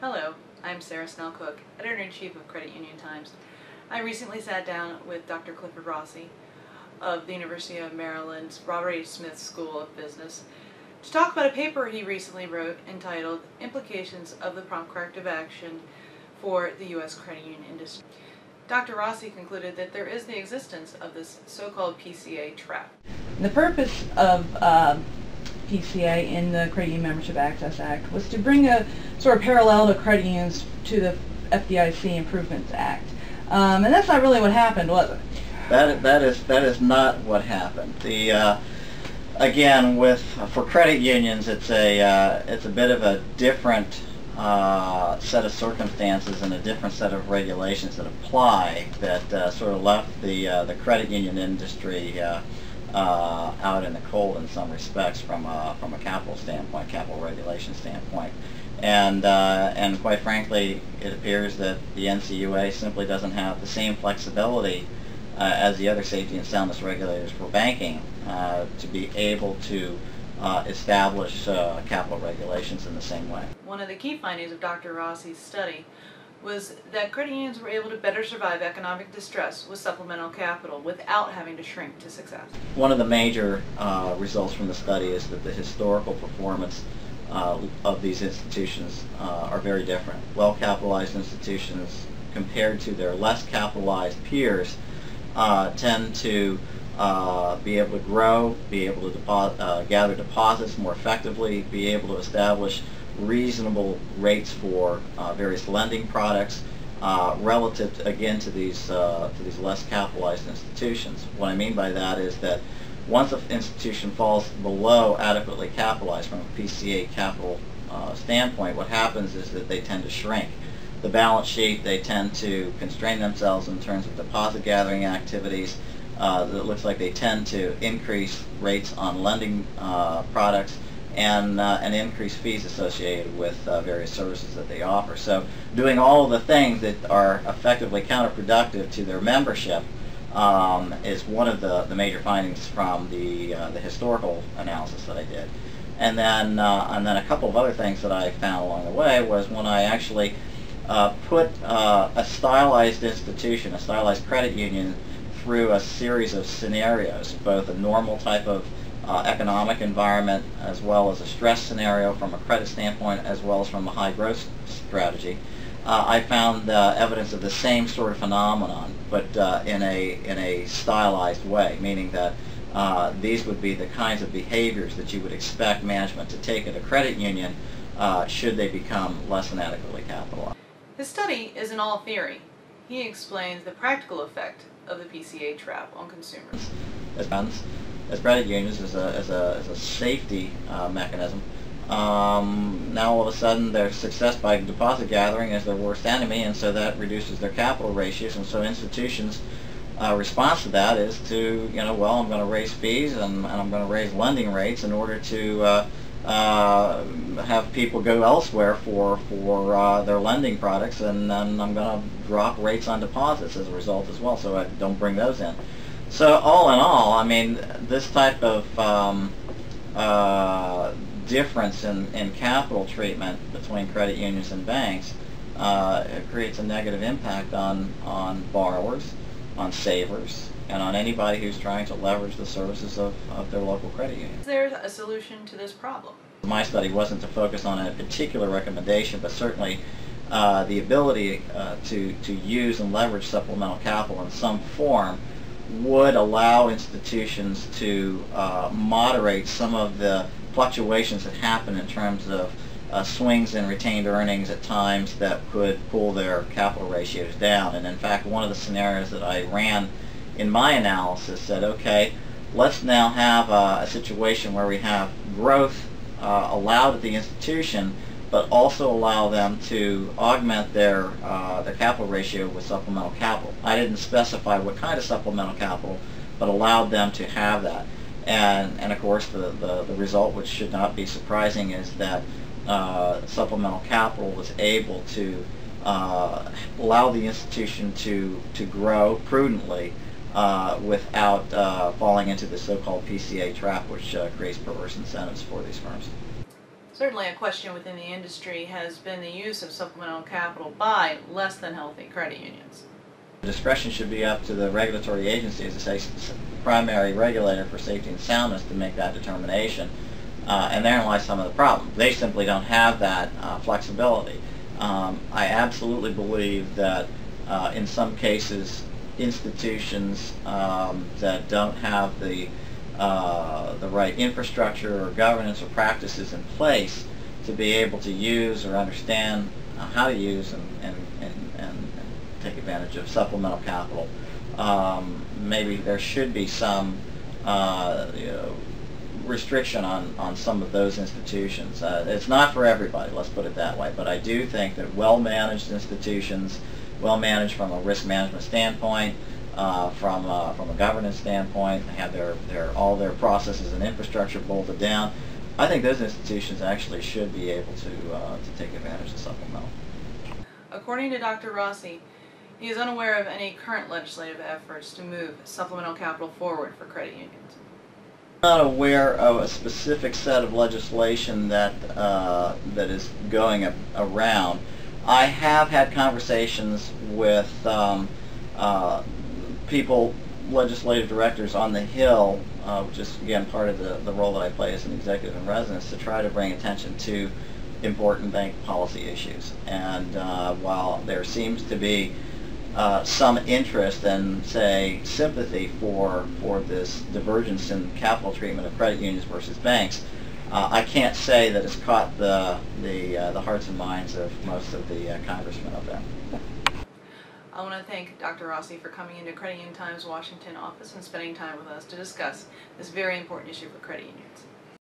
Hello, I'm Sarah Snell Cooke, Editor-in-Chief of Credit Union Times. I recently sat down with Dr. Clifford Rossi of the University of Maryland's Robert H. Smith School of Business to talk about a paper he recently wrote entitled Implications of the Prompt Corrective Action for the U.S. Credit Union Industry. Dr. Rossi concluded that there is the existence of this so-called PCA trap. The purpose of PCA in the Credit Union Membership Access Act was to bring a sort of parallel to credit unions to the FDIC Improvements Act. And that's not really what happened, was it? That is not what happened. Again, for credit unions, it's a bit of a different set of circumstances and a different set of regulations that apply that sort of left the credit union industry out in the cold in some respects from a capital standpoint, capital regulation standpoint. And quite frankly, it appears that the NCUA simply doesn't have the same flexibility as the other safety and soundness regulators for banking to be able to establish capital regulations in the same way. One of the key findings of Dr. Rossi's study was that credit unions were able to better survive economic distress with supplemental capital without having to shrink to success. One of the major results from the study is that the historical performance of these institutions are very different. Well-capitalized institutions compared to their less capitalized peers tend to be able to grow, be able to gather deposits more effectively, be able to establish reasonable rates for various lending products relative again to these less capitalized institutions. What I mean by that is that once an institution falls below adequately capitalized from a PCA capital standpoint, what happens is that they tend to shrink. The balance sheet, they tend to constrain themselves in terms of deposit gathering activities. It looks like they tend to increase rates on lending products and increase fees associated with various services that they offer. So doing all of the things that are effectively counterproductive to their membership is one of the major findings from the historical analysis that I did. And then a couple of other things that I found along the way was when I actually put a stylized institution, a stylized credit union, through a series of scenarios, both a normal type of economic environment as well as a stress scenario from a credit standpoint as well as from a high growth strategy. I found evidence of the same sort of phenomenon, but in a stylized way, meaning that these would be the kinds of behaviors that you would expect management to take at a credit union should they become less than adequately capitalized. His study isn't all theory. He explains the practical effect of the PCA trap on consumers. As credit unions, as a safety mechanism, now all of a sudden their success by deposit gathering is their worst enemy, and so that reduces their capital ratios, and so institutions' response to that is to, well, I'm going to raise fees and I'm going to raise lending rates in order to have people go elsewhere for their lending products, and then I'm going to drop rates on deposits as a result as well, so I don't bring those in. So all in all, I mean, this type of difference in capital treatment between credit unions and banks it creates a negative impact on borrowers, on savers, and on anybody who's trying to leverage the services of their local credit union. Is there a solution to this problem? My study wasn't to focus on a particular recommendation, but certainly the ability to use and leverage supplemental capital in some form would allow institutions to moderate some of the fluctuations that happen in terms of swings in retained earnings at times that could pull their capital ratios down. And in fact, one of the scenarios that I ran in my analysis said, okay, let's now have a situation where we have growth allowed at the institution, but also allow them to augment their capital ratio with supplemental capital. I didn't specify what kind of supplemental capital, but allowed them to have that. And of course, the result, which should not be surprising, is that supplemental capital was able to allow the institution to grow prudently without falling into the so-called PCA trap, which creates perverse incentives for these firms. Certainly a question within the industry has been the use of supplemental capital by less than healthy credit unions. Discretion should be up to the regulatory agency, as I say, primary regulator for safety and soundness, to make that determination. And therein lies some of the problem. They simply don't have that flexibility. I absolutely believe that in some cases institutions that don't have the right infrastructure or governance or practices in place to be able to use or understand how to use and take advantage of supplemental capital. Maybe there should be some restriction on some of those institutions. It's not for everybody, let's put it that way, but I do think that well-managed institutions, well-managed from a risk management standpoint, from a governance standpoint, have all their processes and infrastructure bolted down, I think those institutions actually should be able to take advantage of supplemental. According to Dr. Rossi, he is unaware of any current legislative efforts to move supplemental capital forward for credit unions. I'm not aware of a specific set of legislation that is going around. I have had conversations with people, legislative directors on the Hill, which is again part of the role that I play as an executive in residence, to try to bring attention to important bank policy issues. And while there seems to be some interest and, say, sympathy for this divergence in capital treatment of credit unions versus banks, I can't say that it's caught the hearts and minds of most of the congressmen up there. I want to thank Dr. Rossi for coming into Credit Union Times Washington office and spending time with us to discuss this very important issue for credit unions.